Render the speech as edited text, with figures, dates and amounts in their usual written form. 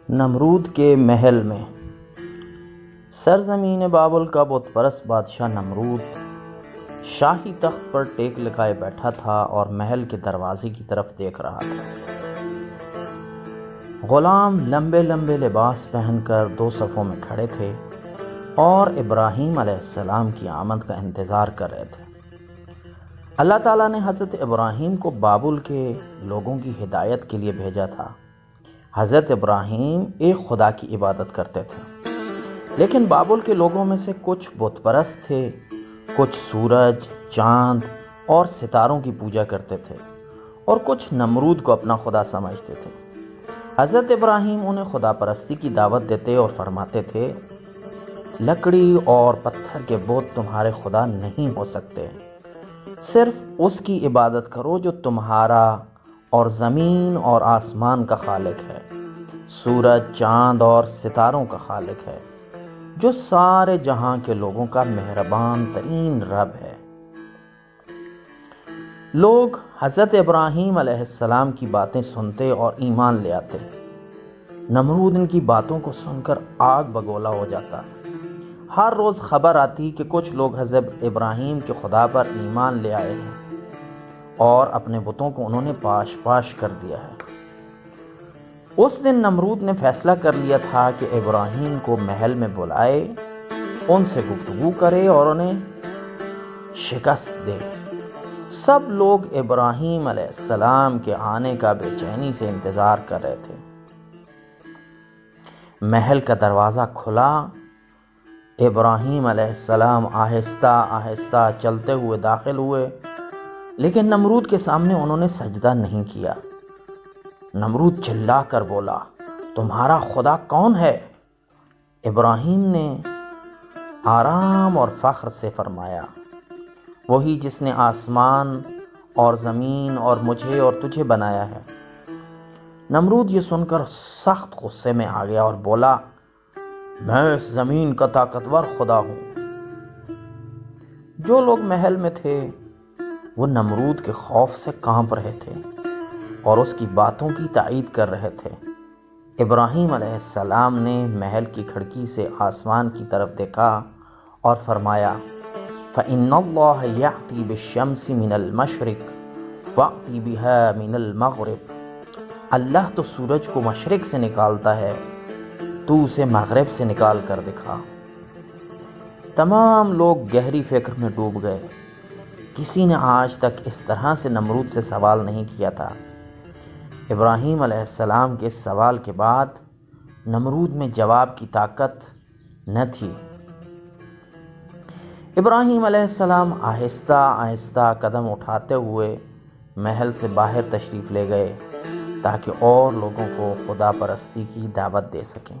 نمرود کے محل میں سرزمین بابل کا بت پرست بادشاہ نمرود شاہی تخت پر ٹیک لگائے بیٹھا تھا اور محل کے دروازے کی طرف دیکھ رہا تھا۔ غلام لمبے لمبے لباس پہن کر 2 صفوں میں کھڑے تھے اور ابراہیم علیہ السلام کی آمد کا انتظار کر رہے تھے۔ اللہ تعالیٰ نے حضرت ابراہیم کو بابل کے لوگوں کی ہدایت کے لیے بھیجا تھا۔ حضرت ابراہیم ایک خدا کی عبادت کرتے تھے، لیکن بابل کے لوگوں میں سے کچھ بت پرست تھے، کچھ سورج، چاند اور ستاروں کی پوجا کرتے تھے اور کچھ نمرود کو اپنا خدا سمجھتے تھے۔ حضرت ابراہیم انہیں خدا پرستی کی دعوت دیتے اور فرماتے تھے، لکڑی اور پتھر کے بت تمہارے خدا نہیں ہو سکتے، صرف اس کی عبادت کرو جو تمہارا اور زمین اور آسمان کا خالق ہے، سورج، چاند اور ستاروں کا خالق ہے، جو سارے جہاں کے لوگوں کا مہربان ترین رب ہے۔ لوگ حضرت ابراہیم علیہ السلام کی باتیں سنتے اور ایمان لے آتے۔ نمرود ان کی باتوں کو سن کر آگ بگولا ہو جاتا۔ ہر روز خبر آتی کہ کچھ لوگ حضرت ابراہیم کے خدا پر ایمان لے آئے ہیں اور اپنے بتوں کو انہوں نے پاش پاش کر دیا ہے۔ اس دن نمرود نے فیصلہ کر لیا تھا کہ ابراہیم کو محل میں بلائے، ان سے گفتگو کرے اور انہیں شکست دے۔ سب لوگ ابراہیم علیہ السلام کے آنے کا بے چینی سے انتظار کر رہے تھے۔ محل کا دروازہ کھلا، ابراہیم علیہ السلام آہستہ آہستہ چلتے ہوئے داخل ہوئے، لیکن نمرود کے سامنے انہوں نے سجدہ نہیں کیا۔ نمرود چلا کر بولا، تمہارا خدا کون ہے؟ ابراہیم نے آرام اور فخر سے فرمایا، وہی جس نے آسمان اور زمین اور مجھے اور تجھے بنایا ہے۔ نمرود یہ سن کر سخت غصے میں آ گیا اور بولا، میں اس زمین کا طاقتور خدا ہوں۔ جو لوگ محل میں تھے وہ نمرود کے خوف سے کانپ رہے تھے اور اس کی باتوں کی تائید کر رہے تھے۔ ابراہیم علیہ السلام نے محل کی کھڑکی سے آسمان کی طرف دیکھا اور فرمایا، فَإِنَّ اللَّهَ يَأْتِي بِالشَّمْسِ مِنَ الْمَشْرِقِ فَأْتِ بِهَا مِنَ الْمَغْرِبِ۔ اللہ تو سورج کو مشرق سے نکالتا ہے، تو اسے مغرب سے نکال کر دکھا۔ تمام لوگ گہری فکر میں ڈوب گئے۔ کسی نے آج تک اس طرح سے نمرود سے سوال نہیں کیا تھا۔ ابراہیم علیہ السلام کے اس سوال کے بعد نمرود میں جواب کی طاقت نہ تھی۔ ابراہیم علیہ السلام آہستہ آہستہ قدم اٹھاتے ہوئے محل سے باہر تشریف لے گئے تاکہ اور لوگوں کو خدا پرستی کی دعوت دے سکیں۔